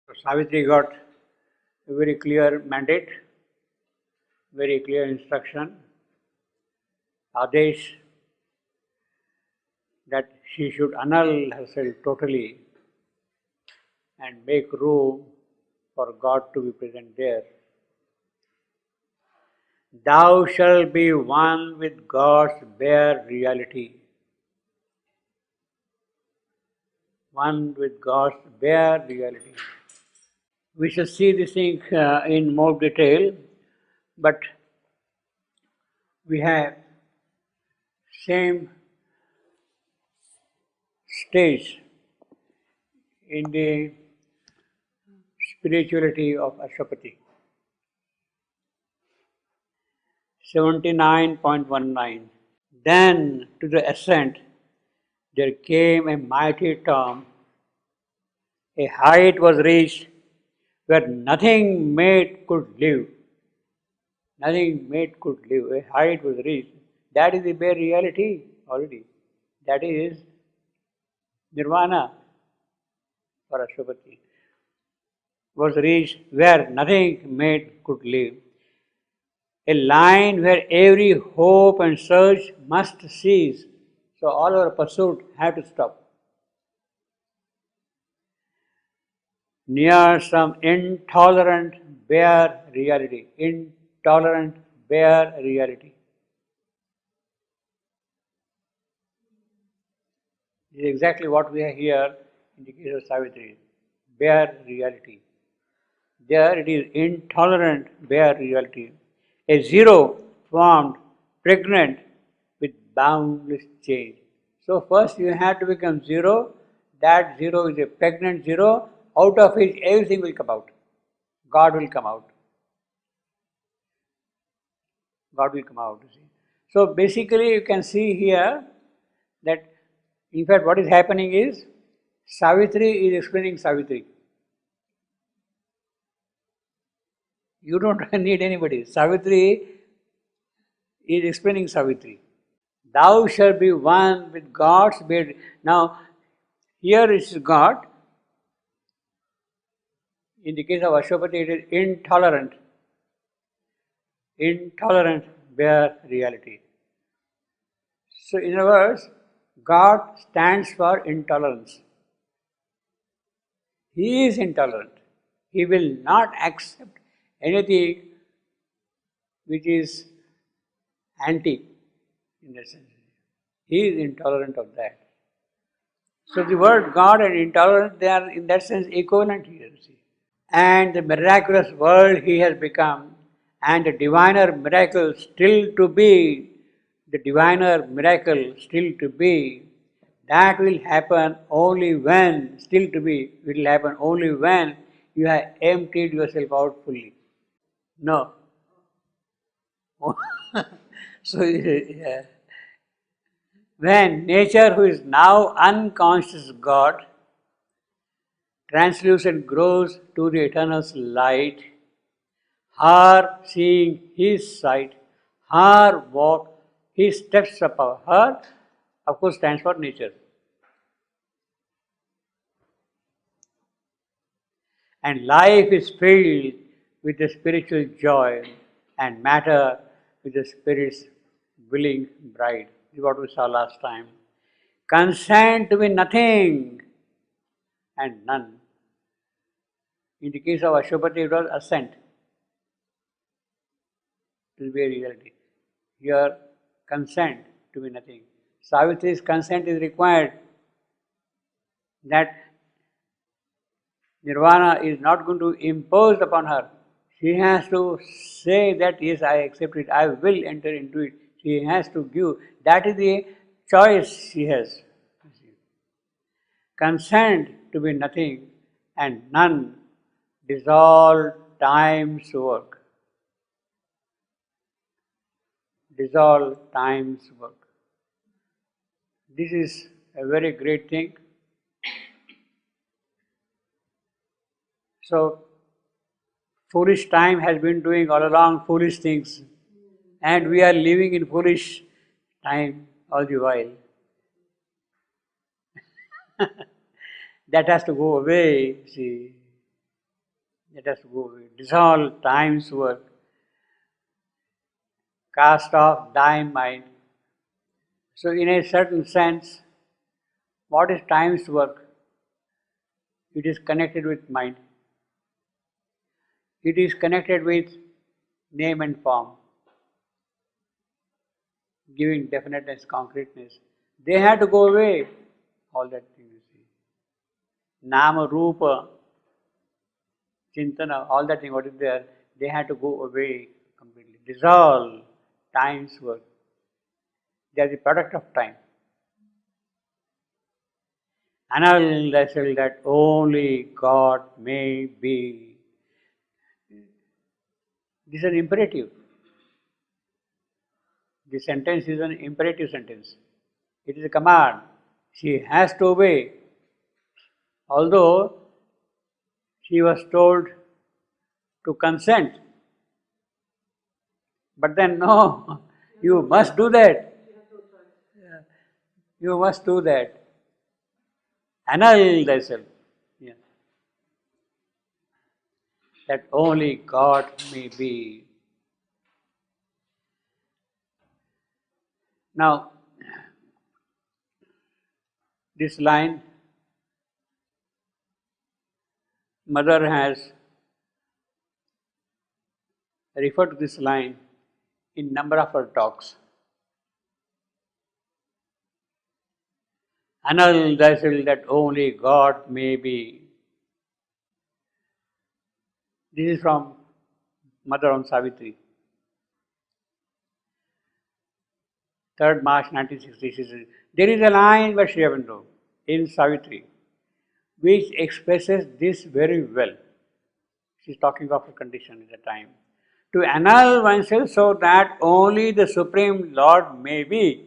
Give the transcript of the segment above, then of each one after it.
So Savitri got a very clear mandate, very clear instruction, Adesh, that she should annul herself totally and make room for God to be present there. Thou shalt be one with God's bare reality. One with God's bare reality. We shall see this thing in more detail, but we have same stage in the spirituality of Ashwapati. 79.19. Then to the ascent there came a mighty storm. A height was reached where nothing made could live. Nothing made could live. A height was reached. That is the bare reality already. That is nirvana for Ashwapati. Was reached where nothing made could live. A line where every hope and search must cease. So all our pursuit have to stop. Near some intolerant bare reality. Intolerant bare reality. This is exactly what we have here in the case of Savitri. Bare reality. There it is intolerant bare reality. A zero formed, pregnant with boundless change. So first you have to become zero. That zero is a pregnant zero, out of which everything will come out. God will come out. God will come out. So basically you can see here that in fact what is happening is Savitri is explaining Savitri. You don't need anybody. Savitri is explaining Savitri. Thou shalt be one with God's bare. Now, here is God. In the case of Ashwapati, it is intolerant. Intolerant bare reality. So, in other words, God stands for intolerance. He is intolerant. He will not accept anything which is anti in that sense. He is intolerant of that. So the word God and intolerant, they are in that sense equivalent here. See. And the miraculous world he has become, and the diviner miracle still to be, the diviner miracle still to be, that will happen only when, still to be, it will happen only when you have emptied yourself out fully. No. So, yeah. When nature, who is now unconscious God, translucent grows to the eternal light, her seeing his sight, her walk, his steps upon her, of course, stands for nature. And life is filled with the spiritual joy, and matter with the Spirit's willing bride. This is what we saw last time. Consent to be nothing and none. In the case of Ashwapati, it was assent to be a reality. Here, consent to be nothing. Savitri's consent is required. That nirvana is not going to impose upon her. She has to say that yes, I accept it, I will enter into it. She has to give. That is the choice she has. Consent to be nothing and none, dissolve time's work. Dissolve time's work. This is a very great thing. So, foolish time has been doing all along foolish things, and we are living in foolish time all the while. That has to go away, see. Let us go away. Dissolve time's work. Cast off thine mind. So, in a certain sense, what is time's work? It is connected with mind. It is connected with name and form, giving definiteness, concreteness. They had to go away. All that thing you see. Nama, Rupa, Chintana, all that thing, what is there, they had to go away completely. Dissolve time's work. They are the product of time. Annul thyself that only God may be. This is an imperative. The sentence is an imperative sentence. It is a command. She has to obey. Although she was told to consent. But then, no, you must do that. You must do that. Annul thyself. Yeah. That only God may be. Now, this line, Mother has referred to this line in number of her talks. Annul thyself that only God may be. This is from Mother on Savitri. 3rd March 1960, she says, there is a line by Sri Aurobindo in Savitri which expresses this very well. She is talking of her condition at the time. To annul oneself so that only the Supreme Lord may be.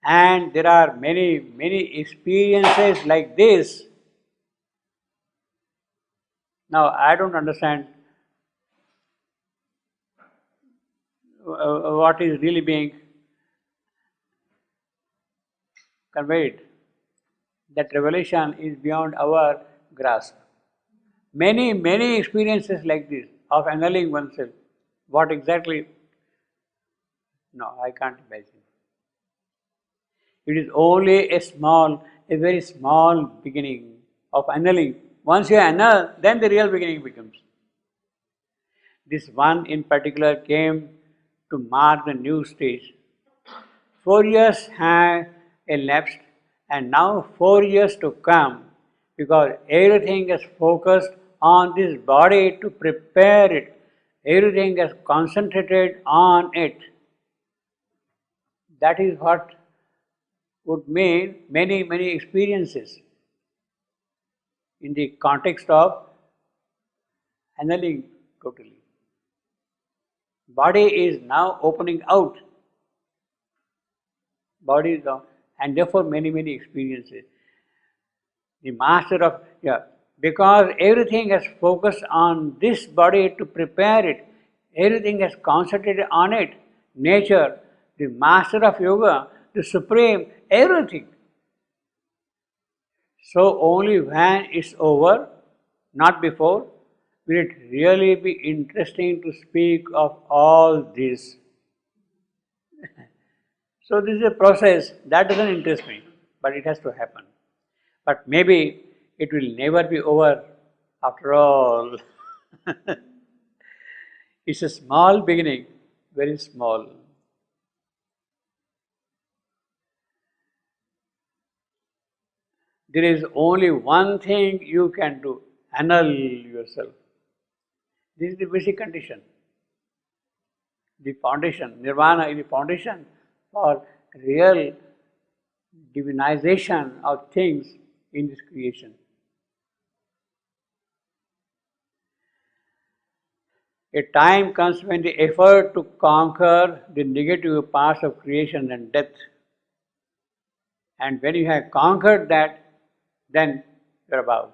And there are many, many experiences like this. Now, I don't understand what is really being conveyed. That revelation is beyond our grasp. Many, many experiences like this of annulling oneself. What exactly? No, I can't imagine. It is only a very small beginning of annulling. Once you annul, then the real beginning becomes. This one in particular came to mark the new stage. 4 years have elapsed and now 4 years to come, because everything is focused on this body to prepare it. Everything is concentrated on it. That is what would mean many, many experiences in the context of annulling totally. Body is now opening out. Body is now, and therefore many, many experiences. The master of, because everything has focused on this body to prepare it, everything has concentrated on it, nature, the master of yoga, the supreme, everything. So only when it's over, not before, will it really be interesting to speak of all this. So this is a process that doesn't interest me, but it has to happen. But maybe it will never be over after all. It's a small beginning, very small. There is only one thing you can do, annul yourself. This is the basic condition. The foundation, nirvana is the foundation for real divinization of things in this creation. A time comes when the effort to conquer the negative parts of creation and death, and when you have conquered that, then you're above.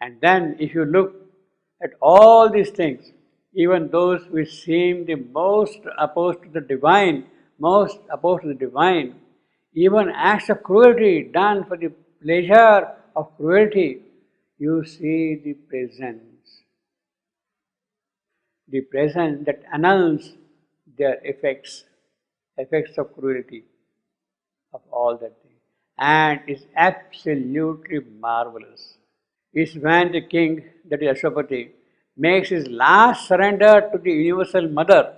And then if you look at all these things, even those which seem the most opposed to the divine, Even acts of cruelty done for the pleasure of cruelty, you see the presence that announces their effects of cruelty of all that thing, and is absolutely marvelous. Is when the king, that is Ashwapati, makes his last surrender to the universal mother,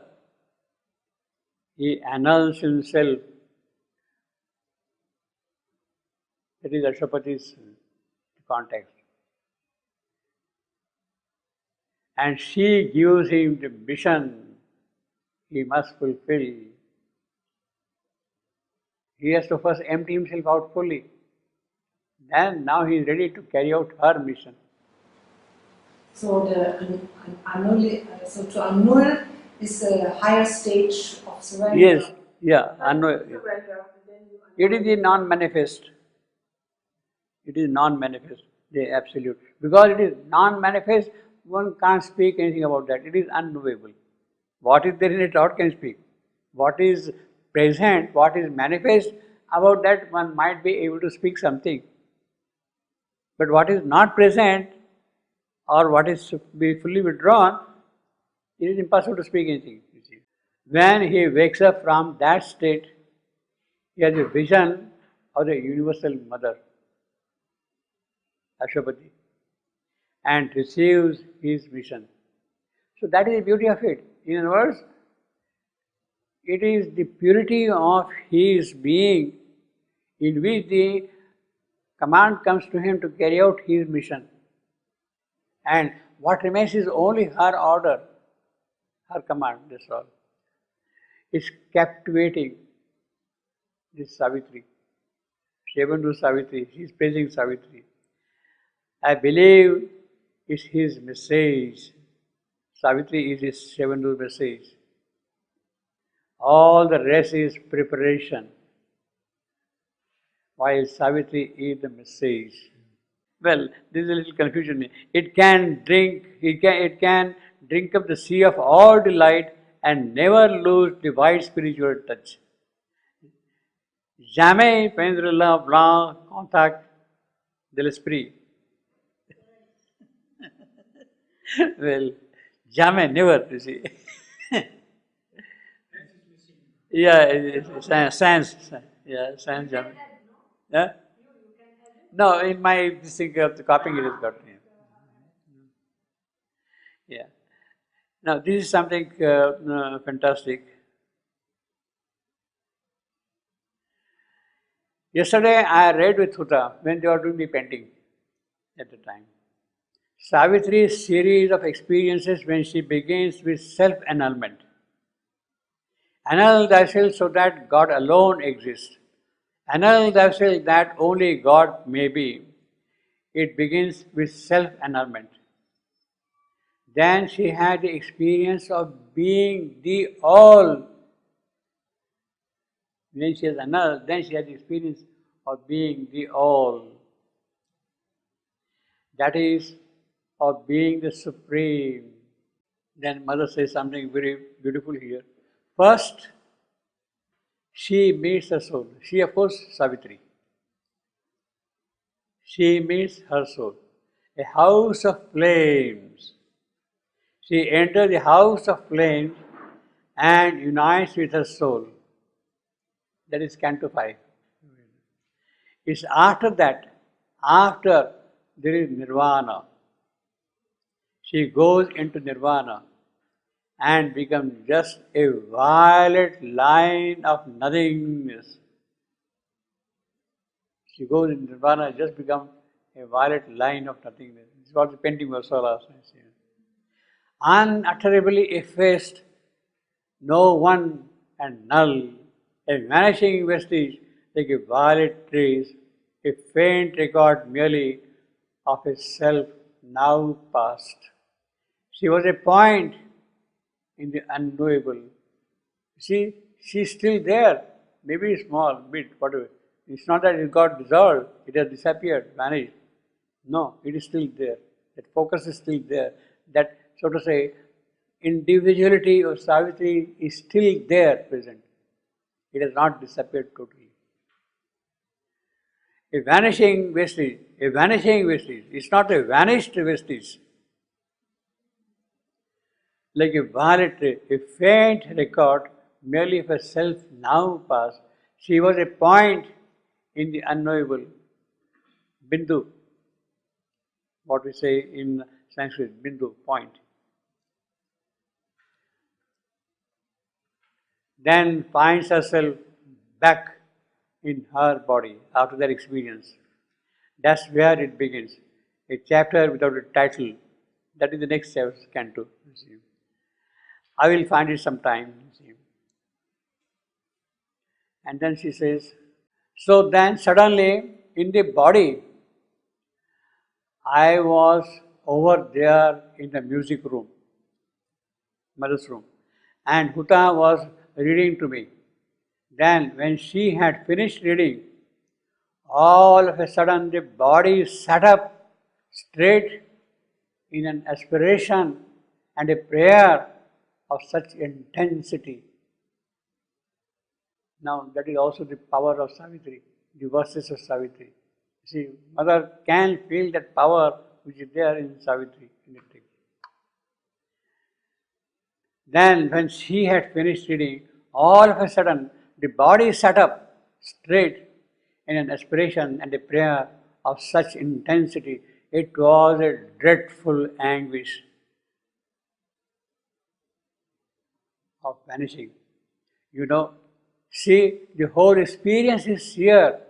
he annuls himself, that is Ashwapati's context, and she gives him the mission he must fulfill. He has to first empty himself out fully. Then now he is ready to carry out her mission. So so to annul is a higher stage of surrender. Yes, yeah, it is the non-manifest. It is non-manifest, the absolute. Because it is non-manifest, one can't speak anything about that. It is unknowable. What is there in it, what can speak? What is present, what is manifest, about that one might be able to speak something. But what is not present, or what is to be fully withdrawn, it is impossible to speak anything. You see. When he wakes up from that state, he has a vision of the universal mother, Ashwapati, and receives his mission. So that is the beauty of it. In other words, it is the purity of his being in which the command comes to him to carry out his mission. And what remains is only her order, her command, that's all. It's captivating this Savitri. Shebandhu Savitri, he is praising Savitri. I believe it's his message. Savitri is his Shebandhu's message. All the rest is preparation, while Savitri is the message. Well, this is a little confusion. It can drink up the sea of all delight and never lose the wide spiritual touch. Jamais peindre le blanc contact de l'esprit. Well, jamais, never, you see. Yeah, sans, yeah, sans jamais. Yeah? No, in my this thing of the copying it is got. Yeah. Now this is something fantastic. Yesterday I read with Huta when they were doing the painting at the time. Savitri's series of experiences when she begins with self-annulment. Annul thyself so that God alone exists. Annul thyself that only God may be. It begins with self-annulment. Then she had the experience of being the all. When she has annulled, then she had the experience of being the all. That is, of being the supreme. Then Mother says something very beautiful here. First, she meets her soul. She, of course, Savitri. She meets her soul. A house of flames. She enters the house of flames and unites with her soul. That is Canto 5. It's after that, after there is Nirvana. She goes into Nirvana and becomes just a violet line of nothingness. She goes into Nirvana and just becomes a violet line of nothingness. This is what the painting was all last night. Unutterably effaced, no one and null, a vanishing vestige like a violet trace, a faint record merely of a self now past. She was a point in the unknowable. See, she's still there, maybe small, bit, whatever. It's not that it got dissolved, it has disappeared, vanished. No, it is still there. That focus is still there. That, so to say, individuality of Savitri is still there present. It has not disappeared totally. a vanishing vestige, a vanishing vestige. It's not a vanished vestige. Like a violet, a faint record merely of a self now past. She was a point in the unknowable, bindu, what we say in Sanskrit, bindu, point. Then finds herself back in her body after that experience. That's where it begins. A chapter without a title. That is the next chapter, canto. I will find it sometime. And then she says, so then suddenly in the body, I was over there in the music room, mother's room, and Huta was reading to me. Then when she had finished reading, all of a sudden the body sat up straight in an aspiration and a prayer of such intensity. Now that is also the power of Savitri, the verses of Savitri. See, mother can feel that power which is there in Savitri. In it. Then when she had finished reading, all of a sudden the body sat up straight in an aspiration and a prayer of such intensity. It was a dreadful anguish of vanishing. You know, see, the whole experience is here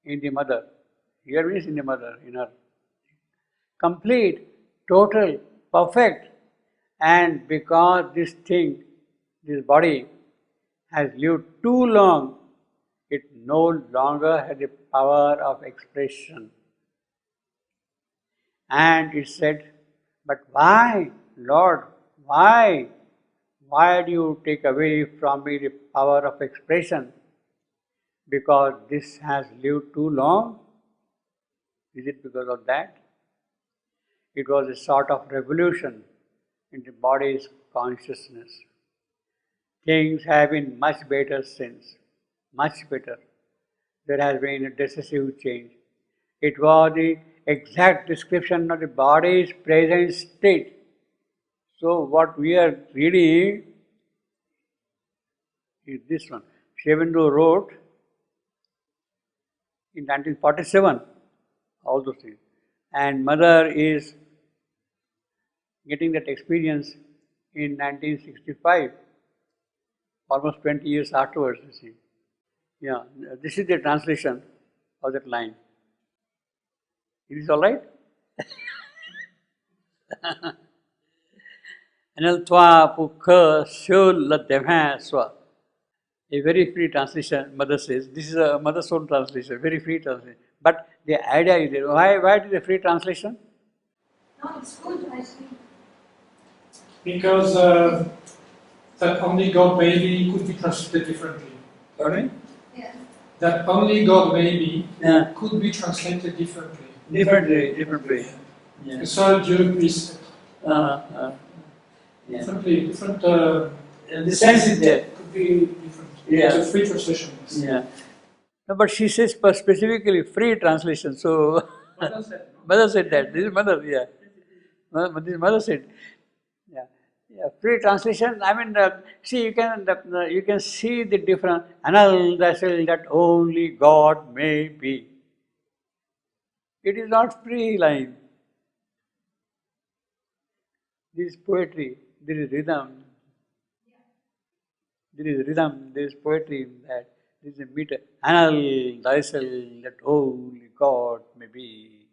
in the mother. Here means in the mother, in her. Complete, total, perfect. And because this thing, this body, has lived too long, it no longer has the power of expression. And it said, but why, Lord, why? Why do you take away from me the power of expression? Because this has lived too long? Is it because of that? It was a sort of revolution in the body's consciousness. Things have been much better since, much better. There has been a decisive change. It was the exact description of the body's present state. So what we are reading is this one. Shavendra wrote in 1947 all those things. And mother is getting that experience in 1965, almost 20 years afterwards, you see. Yeah, this is the translation of that line. It is all right? Anal twa pukha shul ladevha swa. A very free translation, mother says. This is a mother's own translation, very free translation. But the idea is there. Why it is a free translation? No, it's good, I think. Because that only God maybe could be translated differently. Sorry? Yeah. That only God maybe Yeah. could be translated differently. Different way. Yeah. Que seul Dieu puisse. Yeah. Different. The sense is there. Could be different. Yeah. It's a free translation. Yeah. No, but she says specifically free translation. So mother said that. This is mother. Yeah. This mother said. Yeah. Yeah. Free translation. I mean, see, you can see the difference. Anal that only God may be. It is not free line. This is poetry. There is rhythm. There is rhythm. There is poetry in that. There is a meter. Anal thyself that only God may be.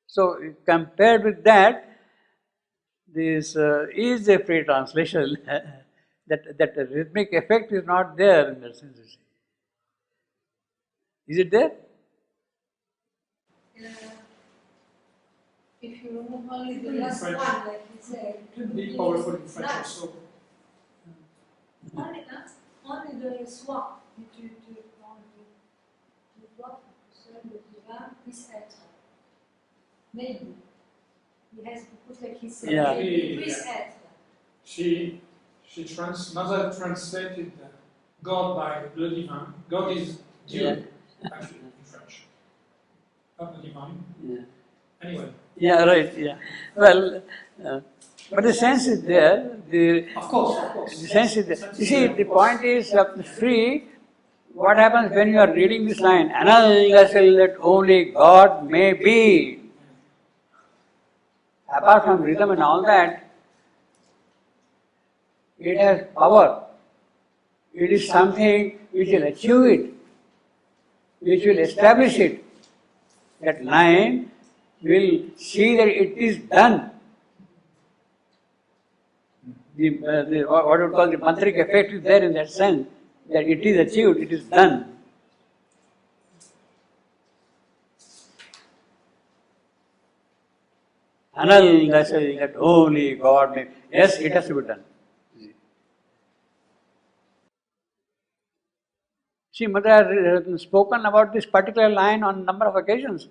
So compared with that, this is a free translation. that rhythmic effect is not there in that sense. Is it there? If you remove only the In last French. one, like he said, It could be powerful in French also. only the soi, tu vois que seul le divin puisse être. Maybe. He has to put like he said, Yeah. maybe puisse être. Mother translated God by le divin. God is Dieu. actually, in French. Not the divine. Yeah. Anyway. Yeah, right, yeah. Well, but the sense is there. Of course. The sense is there. You see, the point is free. What happens when you are reading this line? Unless that only God may be. Apart from rhythm and all that, it has power. It is something which will achieve it, which will establish it. That line will see that it is done. What we call the mantric effect is there in that sense, that it is achieved, it is done. Anal, that only God may. Yes, it has to be done. See, Mother has spoken about this particular line on a number of occasions.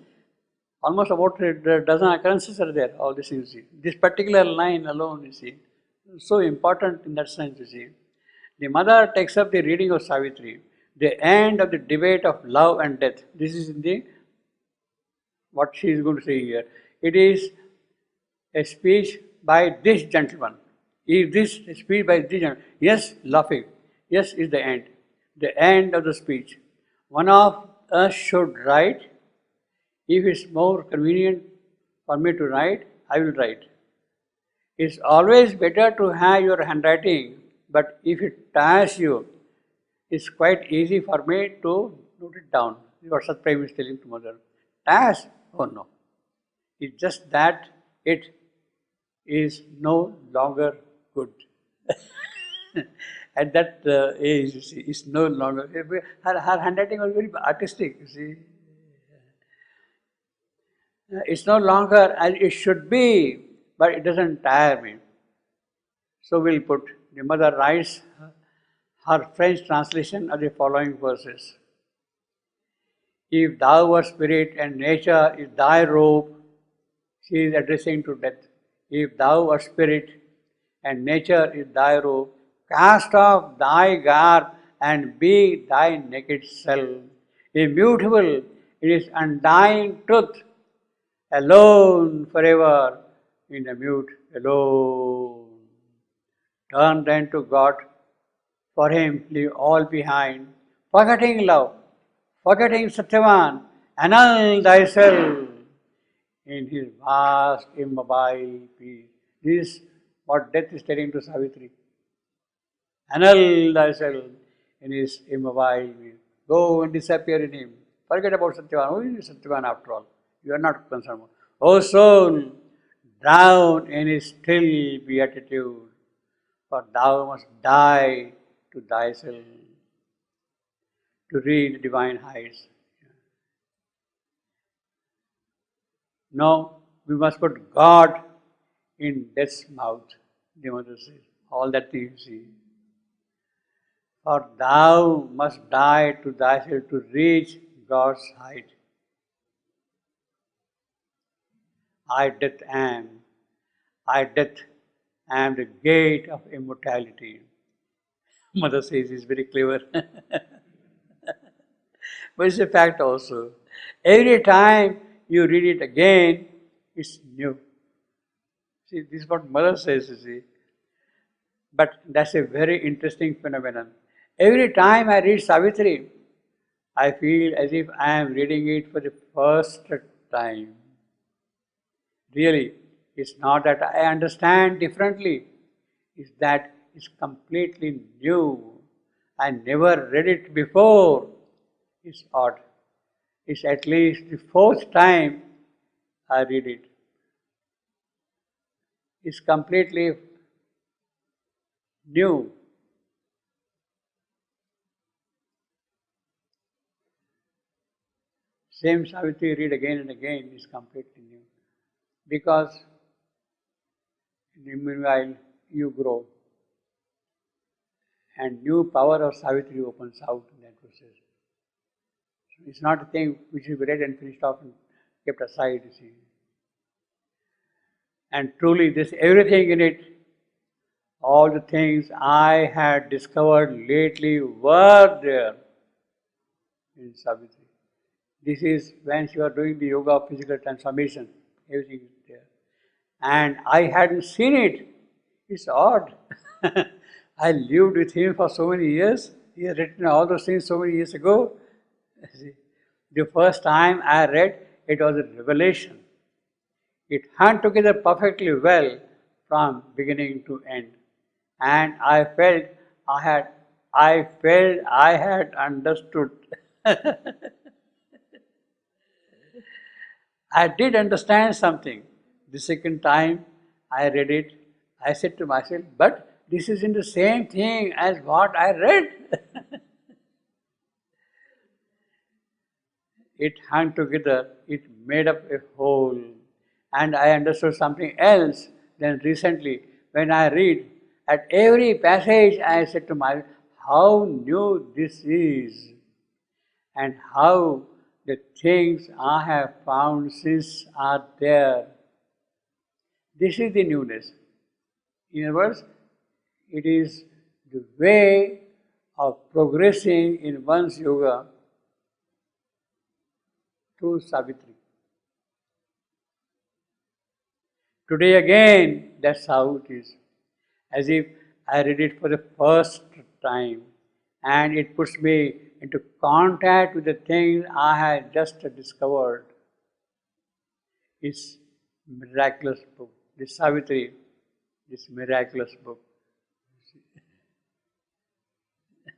Almost about a dozen occurrences are there, all these things you see. This particular line alone, you see, so important in that sense, you see. The mother takes up the reading of Savitri, the end of the debate of love and death. This is in the what she is going to say here. It is a speech by this gentleman. Is this a speech by this gentleman? Yes, laughing. Yes, is the end. The end of the speech. One of us should write. If it's more convenient for me to write, I will write. It's always better to have your handwriting, but if it tires you, it's quite easy for me to note it down. What Satprem is telling to mother. Tires? Oh no. It's just that it is no longer good. At that age, you see, it's no longer. Her handwriting was very artistic, you see. It's no longer as it should be, but it doesn't tire me. So we'll put, the mother writes her French translation of the following verses. If thou wert spirit and nature is thy robe, she is addressing to death. If thou wert spirit and nature is thy robe, cast off thy garb and be thy naked self. Immutable, it is undying truth, alone forever in the mute alone. Turn then to God, for Him leave all behind, forgetting love, forgetting Satyavan, annul thyself in His vast immobile peace. This is what death is telling to Savitri. Annul thyself in His immobile peace. Go and disappear in Him. Forget about Satyavan. Who is Satyavan after all? You are not concerned. O soul, drown in His still beatitude, for thou must die to thyself to reach the divine heights. No, we must put God in death's mouth, the mother says. All that you see. For thou must die to thyself to reach God's height. I death am the gate of immortality. Mother says is very clever. But it's a fact also. Every time you read it again, it's new. See, this is what mother says, you see. But that's a very interesting phenomenon. Every time I read Savitri, I feel as if I am reading it for the first time. Really, it's not that I understand differently. It's that it's completely new. I never read it before. It's odd. It's at least the fourth time I read it. It's completely new. Same Savitri read again and again is completely new. Because meanwhile you grow and new power of Savitri opens out in that process. So it's not a thing which is read and finished off and kept aside, you see. And truly this everything in it, all the things I had discovered lately were there. in Savitri. This is when she was doing the yoga of physical transformation. Everything is there. And I hadn't seen it. It's odd. I lived with him for so many years. He had written all those things so many years ago. The first time I read, it was a revelation. It hung together perfectly well from beginning to end. And I had, I felt I had understood. I did understand something. The second time I read it, I said to myself, but this isn't the same thing as what I read. It hung together, it made up a whole. And I understood something else. Then recently, when I read, at every passage I said to myself, how new this is, and how the things I have found since are there. This is the newness. In other words, it is the way of progressing in one's yoga to Savitri. Today again, that's how it is. As if I read it for the first time and it puts me into contact with the things I had just discovered. It's miraculous book. This Savitri, this miraculous book.